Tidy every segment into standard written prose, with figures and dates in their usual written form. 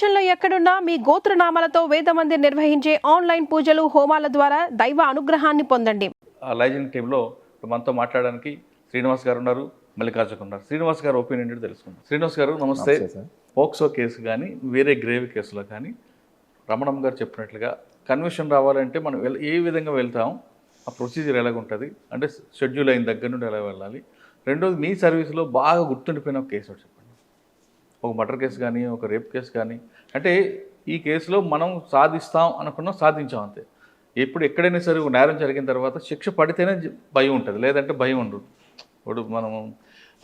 ప్రపంచంలో ఎక్కడున్నా మీ గోత్రనామాలతో వేదమందిర్ నిర్వహించే ఆన్లైన్ పూజలు హోమాల ద్వారా దైవ అనుగ్రహాన్ని పొందండి. లైజింగ్ టీంలో మనతో మాట్లాడడానికి శ్రీనివాస్ గారు ఉన్నారు, మల్లికార్జున ఉన్నారు. శ్రీనివాస్ గారు ఒపీనియన్ ఏంటో తెలుసుకుందాం. శ్రీనివాస్ గారు నమస్తే. పోక్సో కేసు కానీ వేరే గ్రేవ్ కేసులో కానీ రమణమ్మ గారు చెప్పినట్లుగా కన్విక్షన్ రావాలంటే మనం ఏ విధంగా వెళ్తాం, ఆ ప్రొసీజర్ ఎలాగుంటుంది అంటే షెడ్యూల్ అయిన దగ్గర నుండి ఎలా వెళ్ళాలి. రెండోది మీ సర్వీస్లో బాగా గుర్తుండిపోయిన ఒక కేసు చెప్పండి. ఒక మర్డర్ కేసు కానీ ఒక రేప్ కేసు కానీ, అంటే ఈ కేసులో మనం సాధిస్తాం అనుకున్నాం, సాధించాం అంతే. ఎప్పుడు ఎక్కడైనా సరే ఒక నేరం జరిగిన తర్వాత శిక్ష పడితేనే భయం ఉంటుంది, లేదంటే భయం ఉండదు. ఇప్పుడు మనం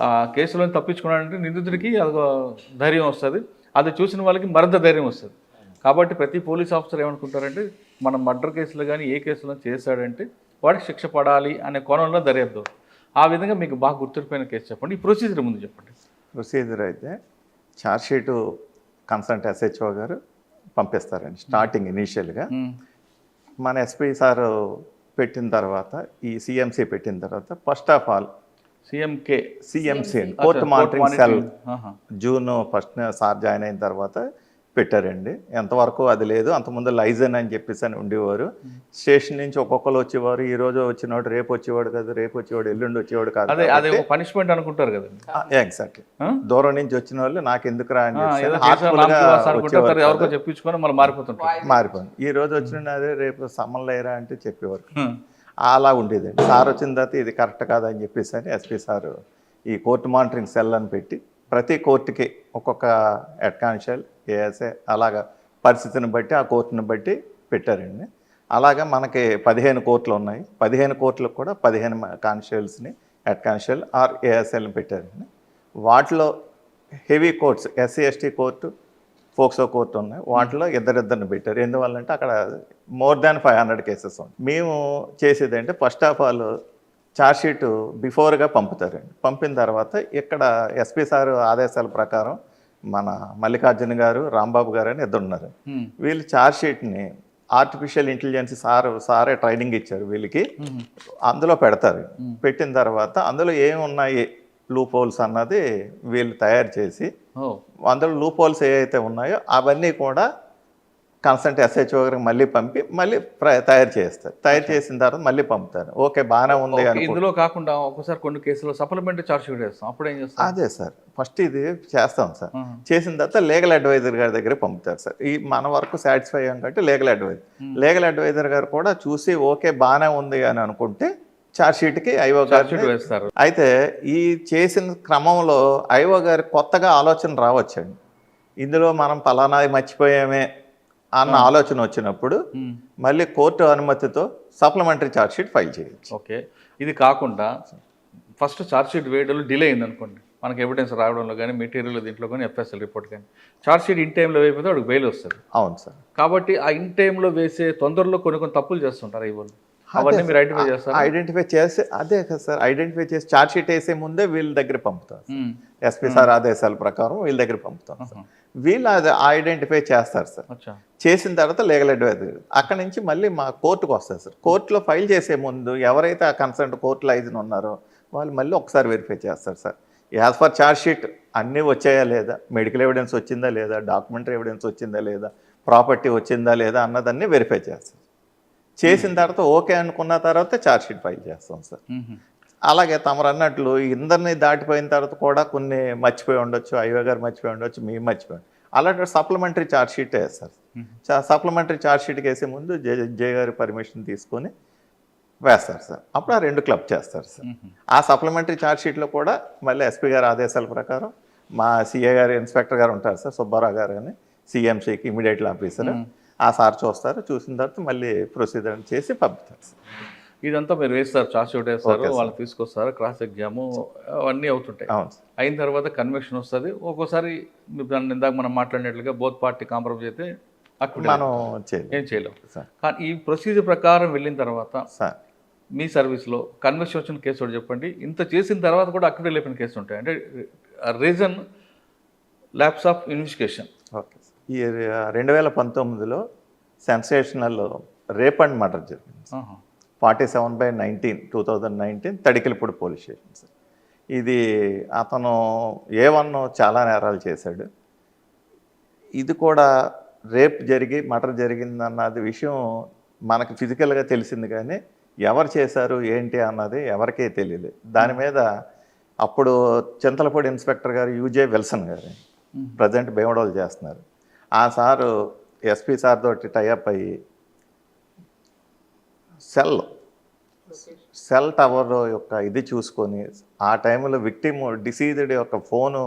ఆ కేసులో తప్పించుకున్నాడంటే నిందితుడికి అదొక ధైర్యం వస్తుంది, అది చూసిన వాళ్ళకి మరింత ధైర్యం వస్తుంది. కాబట్టి ప్రతి పోలీస్ ఆఫీసర్ ఏమనుకుంటారంటే మనం మర్డర్ కేసులో కానీ ఏ కేసులో చేశాడంటే వాడికి శిక్ష పడాలి అనే కోణంలో దర్యాప్తు. ఆ విధంగా మీకు బాగా గుర్తుండిపోయిన కేసు చెప్పండి. ఈ ప్రొసీజర్ ముందు చెప్పండి. ప్రొసీజర్ అయితే ఛార్జ్షీటు కన్సల్ట్ ఎస్హెచ్ఓ గారు పంపిస్తారండి. స్టార్టింగ్ ఇనీషియల్గా మన ఎస్పీ సార్ పెట్టిన తర్వాత, ఈ సిఎంసి పెట్టిన తర్వాత first of all CMC court monitoring cell June 1 sir join అయిన తర్వాత పెట్టారండి. ఎంతవరకు అది లేదు, అంతకుముందు లైజన్ అని చెప్పేసి అని ఉండేవారు. స్టేషన్ నుంచి ఒక్కొక్కరు వచ్చేవారు, ఈ రోజు వచ్చినవాడు రేపు వచ్చేవాడు కాదు, రేపు వచ్చేవాడు ఎల్లుండి వచ్చేవాడు కాదు, అదే పనిష్మెంట్ అనుకుంటారు కదా. ఎగ్జాక్ట్లీ. దూరం నుంచి వచ్చిన వాళ్ళు నాకు ఎందుకు రా అని చెప్పించుకొని మళ్ళీ మారిపోయింది. ఈ రోజు వచ్చిన అదే రేపు సమ్మన్ లేరా అంటే చెప్పేవారు. అలా ఉండేదండి. సార్ వచ్చిన తర్వాత ఇది కరెక్ట్ కాదని చెప్పేసి అని ఎస్పీ సార్ ఈ కోర్ట్ మానిటరింగ్ సెల్ అని పెట్టి ప్రతి కోర్టుకి ఒక్కొక్క హెడ్ కానిస్టేబుల్ ఏఎస్ఏ అలాగా పరిస్థితిని బట్టి ఆ కోర్టుని బట్టి పెట్టారండి. అలాగా మనకి 15 కోర్టులు ఉన్నాయి. 15 కోర్టులకు కూడా 15 కానిస్టేబుల్స్ని హెడ్ కానిస్టేబుల్ ఆర్ ఏఎస్ఎల్ని పెట్టారండి. వాటిలో heavy courts SC ST court, POCSO court ఉన్నాయి. వాటిలో ఇద్దరిని పెట్టారు. ఎందువల్లంటే అక్కడ మోర్ దాన్ 500 కేసెస్ ఉన్నాయి. మేము చేసేదంటే ఫస్ట్ ఆఫ్ ఆల్ ఛార్జ్షీట్ బిఫోర్గా పంపుతారండి. పంపిన తర్వాత ఇక్కడ ఎస్పీ సార్ ఆదేశాల ప్రకారం మన మల్లికార్జున గారు, రాంబాబు గారు అని ఇద్దరు ఉన్నారు. వీళ్ళు ఛార్జ్షీట్ని ఆర్టిఫిషియల్ ఇంటెలిజెన్స్ సారే ట్రైనింగ్ ఇచ్చారు వీళ్ళకి. అందులో పెడతారు. పెట్టిన తర్వాత అందులో ఏమున్నాయి లూప్ హోల్స్ అన్నది వీళ్ళు తయారు చేసి, అందులో లూప్ హోల్స్ ఏవైతే ఉన్నాయో అవన్నీ కూడా కన్సల్ట్ ఎస్హెచ్ఓ గారికి మళ్ళీ పంపి మళ్ళీ తయారు చేస్తారు. తయారు చేసిన తర్వాత మళ్ళీ పంపుతారు. ఓకే బాగానే ఉంది. ఇందులో కాకుండా ఒకసారి కొన్ని కేసులో సప్లిమెంటరీ ఛార్జ్షీట్ చేస్తాం, అప్పుడు ఏం చేస్తాం? అదే సార్, ఫస్ట్ ఇది చేస్తాం సార్. చేసిన తర్వాత లీగల్ అడ్వైజర్ గారి దగ్గర పంపుతారు సార్. ఈ మన వరకు సాటిస్ఫై అయ్యాం కాబట్టి లీగల్ అడ్వైజర్ గారు కూడా చూసి ఓకే బాగానే ఉంది అని అనుకుంటే ఛార్జ్షీట్కి ఐఓ గారు వేస్తారు. అయితే ఈ చేసిన క్రమంలో ఐఓ గారి కొత్తగా ఆలోచన రావచ్చండి. ఇందులో మనం పలానాది మర్చిపోయామే అన్న ఆలోచన వచ్చినప్పుడు మళ్ళీ కోర్టు అనుమతితో సప్లిమెంటరీ ఛార్జ్షీట్ ఫైల్ చేయొచ్చు. ఓకే, ఇది కాకుండా ఫస్ట్ ఛార్జ్షీట్ వేయడంలో డిలే అయింది అనుకోండి, మనకి ఎవిడెన్స్ రావడంలో కానీ మెటీరియల్ దీంట్లో కానీ ఎఫ్ఎస్ఎల్ రిపోర్ట్ కానీ ఛార్జ్షీట్ ఇన్ టైంలో వేయకపోతే వాడికి బెయిల్ వస్తుంది. అవును సార్. కాబట్టి ఆ ఇన్ టైంలో వేసే తొందరలో కొన్ని తప్పులు చేస్తుంటారు. ఇవాళ అవన్నీ మీరు ఐడెంటిఫై చేస్తారు. ఐడెంటిఫై చేసి అదే కదా సార్, ఐడెంటిఫై చేసి ఛార్జ్షీట్ వేసే ముందే వీళ్ళ దగ్గర పంపుతారు. ఎస్పీ సార్ ఆదేశాల ప్రకారం వీళ్ళ దగ్గర పంపుతాం సార్. వీళ్ళు అది ఐడెంటిఫై చేస్తారు సార్. చేసిన తర్వాత లీగల్ అడ్వైజర్ అక్కడి నుంచి మళ్ళీ మా కోర్టుకు వస్తారు సార్. కోర్టులో ఫైల్ చేసే ముందు ఎవరైతే ఆ కన్సర్న్ కోర్టు లైజన్ ఉన్నారో వాళ్ళు మళ్ళీ ఒకసారి వెరిఫై చేస్తారు సార్. యాజ్ ఫర్ ఛార్జ్షీట్ అన్నీ వచ్చాయా లేదా, మెడికల్ ఎవిడెన్స్ వచ్చిందా లేదా, డాక్యుమెంటరీ ఎవిడెన్స్ వచ్చిందా లేదా, ప్రాపర్టీ వచ్చిందా లేదా అన్నదాన్ని వెరిఫై చేస్తారు. చేసిన తర్వాత ఓకే అనుకున్న తర్వాత ఛార్జ్షీట్ ఫైల్ చేస్తాం సార్. అలాగే తమరు అన్నట్లు ఇందరినీ దాటిపోయిన తర్వాత కూడా కొన్ని మర్చిపోయి ఉండొచ్చు, ఐఓ గారు మర్చిపోయి ఉండొచ్చు, మేము మర్చిపోయి, అలాంటి సప్లిమెంటరీ ఛార్జ్షీట్ వేస్తారు. సప్లిమెంటరీ ఛార్జ్షీట్కి వేసే ముందు జే గారి పర్మిషన్ తీసుకొని వేస్తారు సార్. అప్పుడు ఆ 2 క్లబ్ చేస్తారు సార్. ఆ సప్లిమెంటరీ ఛార్జ్షీట్లో కూడా మళ్ళీ ఎస్పీ గారి ఆదేశాల ప్రకారం మా సిఏ గారు, ఇన్స్పెక్టర్ గారు ఉంటారు సార్, సుబ్బారావు గారు అని, సిఎంసికి ఇమీడియట్లీ ఆఫీసర్, ఆ సార్ చూస్తారు. చూసిన తర్వాత మళ్ళీ ప్రొసీజర్ చేసి పంపుతారు సార్. ఇదంతా మీరు వేస్తారు, ఛార్జ్షీట్ వేస్తారు, వాళ్ళు తీసుకొస్తారు, క్రాస్ ఎగ్జాము అవన్నీ అవుతుంటాయి. అయిన తర్వాత కన్విక్షన్ వస్తుంది. ఒక్కోసారి దాన్ని ఇందాక మనం మాట్లాడినట్లుగా బోత్ పార్టీ కాంప్రమైజ్ అయితే మనం ఏం చేయలేం. కానీ ఈ ప్రొసీజర్ ప్రకారం వెళ్ళిన తర్వాత మీ సర్వీస్లో కన్విక్షన్ వచ్చిన కేసు ఒకటి చెప్పండి. ఇంత చేసిన తర్వాత కూడా అక్విడల్ అయిపోయిన కేసు ఉంటాయి, అంటే reason lapse of investigation. Okay, ఈ 2019లో సెన్సేషనల్ రేప్ అండ్ మర్డర్ జరిగింది. 47/19/2019 తడికిలపూడి పోలీస్ స్టేషన్ సార్. ఇది అతను A1 చాలా నేరాలు చేశాడు. ఇది కూడా రేప్ జరిగి మర్డర్ జరిగిందన్నది విషయం మనకు ఫిజికల్గా తెలిసింది, కానీ ఎవరు చేశారు ఏంటి అన్నది ఎవరికీ తెలియదు. దాని మీద అప్పుడు చింతలపూడి ఇన్స్పెక్టర్ గారు యూజే విల్సన్ గారు ప్రజెంట్ భీమడోలు చేస్తున్నారు. ఆ సారు ఎస్పీ సార్ తోటి టైఅప్ అయ్యి సెల్ టవర్ యొక్క ఇది చూసుకొని ఆ టైంలో విక్టిమ్ డిసీజ్డ్ యొక్క ఫోను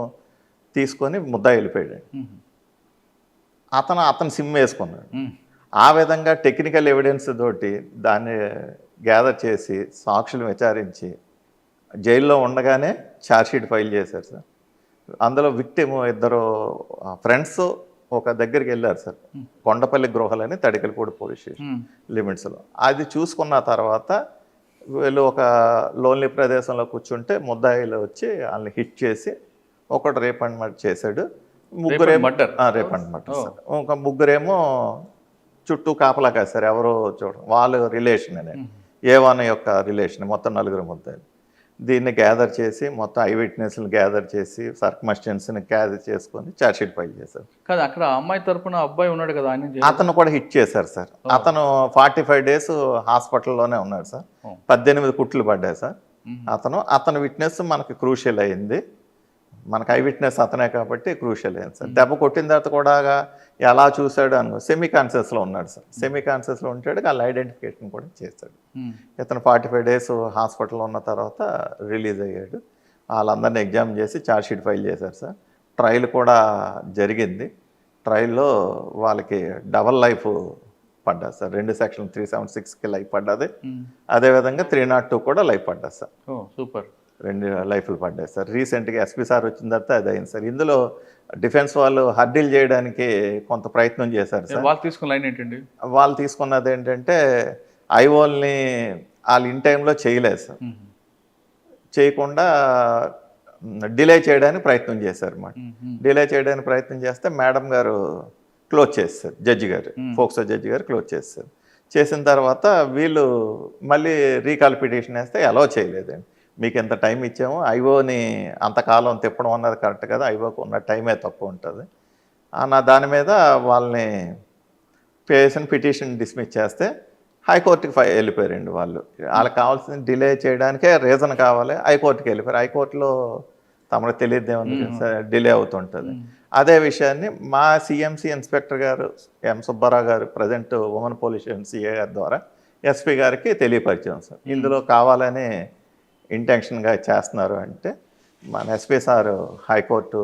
తీసుకొని ముద్దా వెళ్ళిపోయాడు. అతను సిమ్ వేసుకున్నాడు. ఆ విధంగా టెక్నికల్ ఎవిడెన్స్ తోటి దాన్ని గ్యాదర్ చేసి సాక్షులు విచారించి జైల్లో ఉండగానే ఛార్జ్షీట్ ఫైల్ చేశారు సార్. అందులో విక్టిమ్ ఇద్దరు ఫ్రెండ్స్ ఒక దగ్గరికి వెళ్ళారు సార్, కొండపల్లి గృహాలని తడికలపూడి పోలీస్ స్టేషన్ లిమిట్స్లో. అది చూసుకున్న తర్వాత వీళ్ళు ఒక లోన్లీ ప్రదేశంలో కూర్చుంటే ముద్దాయిలు వచ్చి వాళ్ళని హిట్ చేసి ఒకటి రేప్ అండ్ మర్డర్ చేశాడు. ముగ్గురేమో రేప్ అండ్ మర్డర్ సార్. ఒక ముగ్గురేమో చుట్టూ కాపలా కాశారు, ఎవరో చూడడం వాళ్ళ రిలేషన్ అనే A1 యొక్క రిలేషన్. మొత్తం 4 ముద్దాయిలు. దీన్ని గ్యాదర్ చేసి మొత్తం ఐ విట్నెస్లు గ్యాదర్ చేసి సర్కమ్స్టెన్స్ని గ్యాదర్ చేసుకొని ఛార్జ్షీట్ ఫైల్ చేశారు. కాదు, అక్కడ అమ్మాయి తరపున అబ్బాయి ఉన్నాడు కదా, అతను కూడా హిట్ చేశారు సార్. అతను 45 డేస్ హాస్పిటల్లోనే ఉన్నాడు సార్. 18 కుట్లు పడ్డాయి సార్. అతను విట్నెస్ మనకి క్రూషియల్ అయింది. మనకు ఐ విట్నెస్ అతనే కాబట్టి క్రూషియల్ అయింది సార్. దెబ్బ కొట్టిన తర్వాత కూడా ఎలా చూశాడు అను సెమీ కాన్షియస్లో ఉన్నాడు సార్. సెమీ కాన్షియస్లో ఉంటాడు, వాళ్ళ ఐడెంటిఫికేషన్ కూడా చేశాడు. ఇతను 45 డేస్ హాస్పిటల్లో ఉన్న తర్వాత రిలీజ్ అయ్యాడు. వాళ్ళందరినీ ఎగ్జామ్ చేసి ఛార్జ్షీట్ ఫైల్ చేశారు సార్. ట్రయల్ కూడా జరిగింది. ట్రయల్లో వాళ్ళకి డబల్ లైఫ్ పడ్డారు సార్. 2 సెక్షన్ 376కి లైఫ్ పడ్డది. అదేవిధంగా 302 కూడా లైఫ్ పడ్డారు సార్. సూపర్. 2 లైఫ్లు పడ్డాయి సార్. రీసెంట్గా ఎస్పీ సార్ వచ్చిన తర్వాత అది అయింది సార్. ఇందులో డిఫెన్స్ వాళ్ళు హర్డిల్ చేయడానికి కొంత ప్రయత్నం చేశారు సార్. వాళ్ళు తీసుకున్న లైన్ ఏంటండి? వాళ్ళు తీసుకున్నది ఏంటంటే ఐఓల్ని వాళ్ళు ఇన్ టైంలో చేయలేదు సార్. చేయకుండా డిలే చేయడానికి ప్రయత్నం చేశారు అన్నమాట. డిలే చేయడానికి ప్రయత్నం చేస్తే మేడం గారు క్లోజ్ చేస్తారు, జడ్జి గారు, ఫోక్సో జడ్జి గారు క్లోజ్ చేస్తారు. చేసిన తర్వాత వీళ్ళు మళ్ళీ రీకాల్ పిటిషన్ వేస్తే అలౌ చేయలేదండి. మీకు ఎంత టైం ఇచ్చాము, ఐఓని అంతకాలం తిప్పడం అన్నది కరెక్ట్ కదా, ఐఓకి ఉన్న టైమే తక్కువ ఉంటుంది అన్న దాని మీద వాళ్ళని పేసిన పిటిషన్ డిస్మిస్ చేస్తే హైకోర్టుకి వెళ్ళిపోయారండి. వాళ్ళకి కావాల్సిన డిలే చేయడానికే రీజన్ కావాలి, హైకోర్టుకి వెళ్ళిపోయారు. హైకోర్టులో తమకు తెలియదేమని డిలే అవుతుంటుంది. అదే విషయాన్ని మా సిఎంసి ఇన్స్పెక్టర్ గారు ఎం సుబ్బారావు గారు present women police station CA గారి ద్వారా ఎస్పీ గారికి తెలియపరిచాం సార్. ఇందులో కావాలని ఇంటెన్షన్గా చేస్తున్నారు అంటే మన ఎస్పీ సారు హైకోర్టు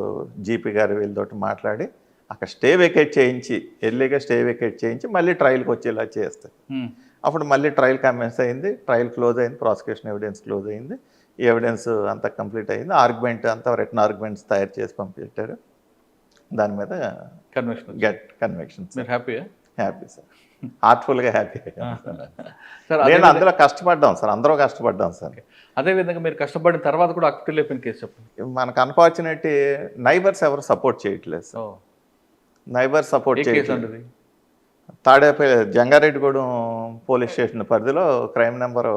జీపీ గారు వీళ్ళతోటి మాట్లాడి అక్కడ స్టే వెకేట్ చేయించి ఎర్లీగా స్టే వెకేట్ చేయించి మళ్ళీ ట్రయల్కి వచ్చేలా చేస్తారు. అప్పుడు మళ్ళీ ట్రయల్ కమెన్స్ అయింది, ట్రయల్ క్లోజ్ అయింది, ప్రాసిక్యూషన్ ఎవిడెన్స్ క్లోజ్ అయింది, ఈ ఎవిడెన్స్ అంతా కంప్లీట్ అయింది. ఆర్గ్యుమెంట్ అంతా రిటర్న్ ఆర్గ్యుమెంట్స్ తయారు చేసి పంపించారు. దాని మీద కన్విక్షన్. హ్యాపీయా? హ్యాపీ సార్, హార్ట్ఫుల్గా హ్యాపీ. నేను అందులో కష్టపడ్డాం సార్, అందరూ కష్టపడ్డాం సార్. అదేవిధంగా మీరు కష్టపడిన తర్వాత కూడా అక్టివ్ అయిపోయిన కేసు చెప్పండి. మనకు అన్ఫార్చునేట్ నైబర్స్ ఎవరు సపోర్ట్ చేయట్లేదు సార్. నైబర్స్ సపోర్ట్ చేయట్లేదు. తాడేపల్లి జంగారెడ్డిగూడెం పోలీస్ స్టేషన్ పరిధిలో క్రైమ్ నెంబరు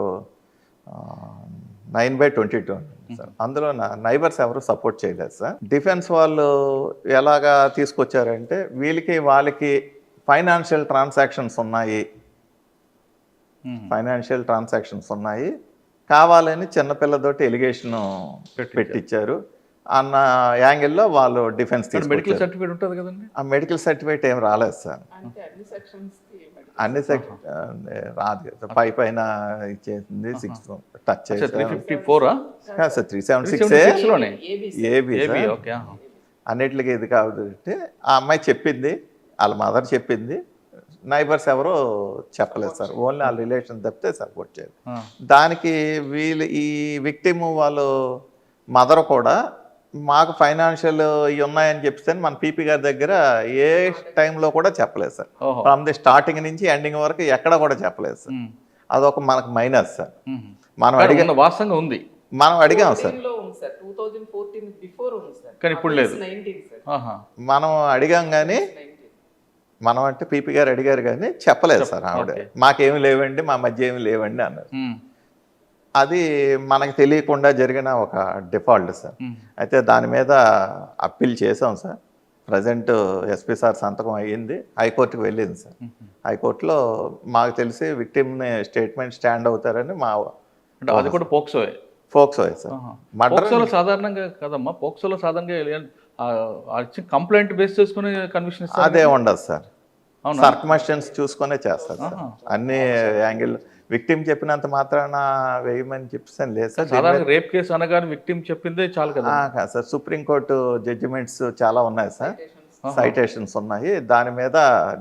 9/22 సార్. అందులో నైబర్స్ ఎవరు సపోర్ట్ చేయలేదు సార్. డిఫెన్స్ వాళ్ళు ఎలాగా తీసుకొచ్చారంటే వాళ్ళకి ఫైనాన్షియల్ ట్రాన్సాక్షన్స్ ఉన్నాయి, కావాలని చిన్నపిల్లతోటి ఎలిగేషన్ పెట్టించారు అన్న యాంగిల్లో వాళ్ళు డిఫెన్స్ మెడికల్ సర్టిఫికేట్ ఉంటుంది కదండి. ఆ మెడికల్ సర్టిఫికేట్ ఏం రాలేదు సార్. అన్ని రాదు కదా, పైన ఇచ్చేసింది 6 టచ్ చేసి 376 ఏబి అన్నిటికీ ఇది కాబట్టి ఆ అమ్మాయి చెప్పింది, వాళ్ళ మదర్ చెప్పింది, నైబర్స్ ఎవరో చెప్పలేదు సార్. ఓన్లీ వాళ్ళ రిలేషన్ తప్పితే సపోర్ట్ చేయదు. దానికి ఈ విక్టిమ్ వాళ్ళు మదర్ కూడా మాకు ఫైనాన్షియల్ ఇవి ఉన్నాయని చెప్తే మన పీపీ గారి దగ్గర ఏ టైంలో కూడా చెప్పలేదు సార్. ఫ్రమ్ ది స్టార్టింగ్ నుంచి ఎండింగ్ వరకు ఎక్కడ కూడా చెప్పలేదు సార్. అదొక మనకు మైనస్ సార్. మనం అడిగిన వాస్తవంగా ఉంది, మనం అడిగాం సార్, కానీ ఇప్పుడు లేదు. మనం అడిగాం కానీ మనం అంటే పీపీ గారు అడిగారు కానీ చెప్పలేదు సార్. ఆవిడ మాకేమి లేవండి, మా మధ్య ఏమి లేవండి అన్నారు. అది మనకు తెలియకుండా జరిగిన ఒక డిఫాల్ట్ సార్. అయితే దాని మీద అప్పీల్ చేసాం సార్. ప్రజెంట్ ఎస్పీ సార్ సంతకం అయ్యింది, హైకోర్టుకి వెళ్ళింది సార్. హైకోర్టులో మాకు తెలిసి విక్టిమ్ని స్టేట్మెంట్ స్టాండ్ అవుతారని మా అంటే అది కూడా పోక్సోయే. POCSO sir. మర్డర్ పోక్సోలో సాధారణంగా కదమ్మా, పోక్సోలో సాధారణంగా కంప్లైంట్ బేస్ చేసుకుని కన్విక్షన్ ఇస్తారు. అదే ఉండదు సార్, అవునా? సర్కమస్టెన్స్ చూసుకునే చేస్తారు సార్. అన్ని యాంగిల్ విక్టిమ్ చెప్పినంత మాత్రాన వేయమని చెప్పేసి లేదు సార్. సాధారణ రేప్ కేసు అనగానే విక్టిమ్ చెప్పిందే చాలు కదా. కాదు సార్, సుప్రీంకోర్టు జడ్జిమెంట్స్ చాలా ఉన్నాయి సార్, సైటేషన్స్ ఉన్నాయి, దాని మీద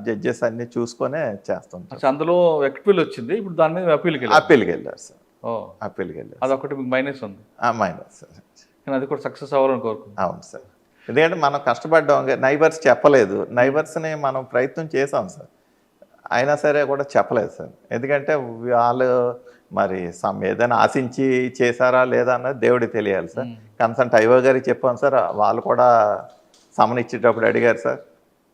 జడ్జెస్ అన్ని చూసుకొనే చేస్తాం సార్. అసలు అందులో ఎక్విల్ వచ్చింది, ఇప్పుడు దాని మీద అప్పీల్కి వెళ్ళారు. అప్పీల్కి వెళ్ళారు సార్, ఓ, అప్పీల్కి వెళ్ళారు. అదొకటి మీకు మైనస్ ఉంది, మైనస్ సార్. కానీ అది కూడా సక్సెస్ అవ్వాలని కోరుకుంటున్నాను. అవును సార్, ఎందుకంటే మనం కష్టపడ్డాం, నైబర్స్ చెప్పలేదు, నైబర్స్ని మనం ప్రయత్నం చేసాం సార్, అయినా సరే కూడా చెప్పలేదు సార్. ఎందుకంటే వాళ్ళు మరి ఏదైనా ఆశించి చేశారా లేదా అన్నది దేవుడికి తెలియాలి సార్. కన్సల్ట్ ఐఓ గారికి చెప్పాం సార్, వాళ్ళు కూడా సమన్ ఇచ్చేటప్పుడు అడిగారు సార్,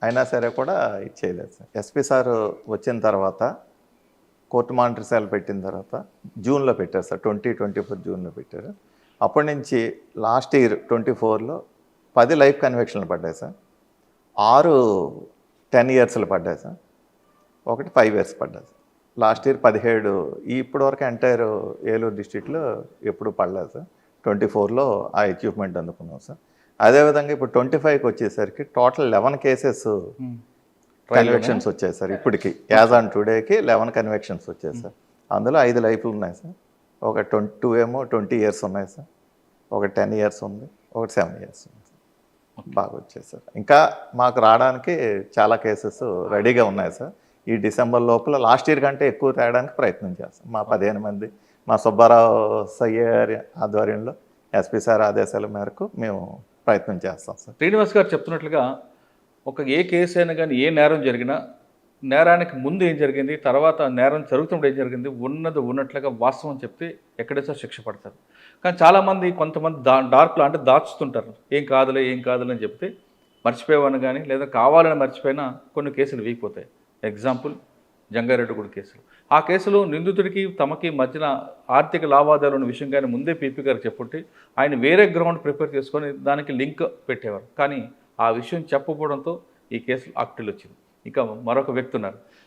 అయినా సరే కూడా ఇచ్చేయలేదు సార్. ఎస్పీ సార్ వచ్చిన తర్వాత కోర్టు మానిటరీ సెల్ పెట్టిన తర్వాత జూన్లో పెట్టారు సార్, 2024 జూన్లో పెట్టారు. అప్పటి నుంచి లాస్ట్ ఇయర్ 24లో 10 లైఫ్ కన్విక్షన్లు పడ్డాయి సార్, 6 10 ఇయర్స్లు పడ్డాయి సార్, ఒకటి 5 ఇయర్స్ పడ్డాయి సార్. లాస్ట్ ఇయర్ 17, ఇప్పటివరకు ఎంటైర్ ఏలూరు డిస్ట్రిక్ట్లో ఎప్పుడు పడలేదు సార్. 24లో ఆ అచీవ్మెంట్ అందుకున్నాం సార్. అదేవిధంగా ఇప్పుడు 25కి వచ్చేసరికి టోటల్ 11 కేసెస్ కన్విక్షన్స్ వచ్చాయి సార్. ఇప్పటికి యాజ్ ఆన్ టుడేకి 11 కన్విక్షన్స్ వచ్చాయి సార్. అందులో 5 లైఫ్లు ఉన్నాయి సార్, ఒక 22 ఏమో 20 ఇయర్స్ ఉన్నాయి సార్, ఒక 10 ఇయర్స్ ఉంది, ఒకటి 7 ఇయర్స్ ఉంది సార్. బాగా వచ్చాయి సార్. ఇంకా మాకు రావడానికి చాలా కేసెస్ రెడీగా ఉన్నాయి సార్. ఈ డిసెంబర్ లోపల లాస్ట్ ఇయర్ కంటే ఎక్కువ తేయడానికి ప్రయత్నం చేస్తాం. మా 15 మంది, మా సుబ్బారావు సయ్య గారి ఆధ్వర్యంలో ఎస్పీ సార్ ఆదేశాల మేరకు మేము ప్రయత్నం చేస్తాం సార్. శ్రీనివాస్ గారు చెప్తున్నట్లుగా ఏ కేసు అయినా కానీ, ఏ నేరం జరిగినా నేరానికి ముందు ఏం జరిగింది, తర్వాత నేరం జరుగుతున్నప్పుడు ఏం జరిగింది, ఉన్నది ఉన్నట్లుగా వాస్తవం చెప్తే ఎక్కడైతే శిక్ష పడతారు. కానీ చాలామంది కొంతమంది డార్క్లో అంటే దాచుతుంటారు, ఏం కాదులే అని చెప్తే మర్చిపోయేవాడిని కానీ, లేదా కావాలని మర్చిపోయినా కొన్ని కేసులు వీగిపోతాయి. ఎగ్జాంపుల్ జంగారెడ్డిగూడ కేసులు. ఆ కేసులో నిందితుడికి తమకి మధ్యన ఆర్థిక లావాదేవీలు ఉన్న విషయం కానీ ముందే పీపీ గారు చెప్పుంటే ఆయన వేరే గ్రౌండ్ ప్రిపేర్ చేసుకొని దానికి లింక్ పెట్టేవారు. కానీ ఆ విషయం చెప్పకపోవడంతో ఈ కేసులో అక్టిల్ వచ్చింది. ఇక మరొక వ్యక్తి ఉన్నారు,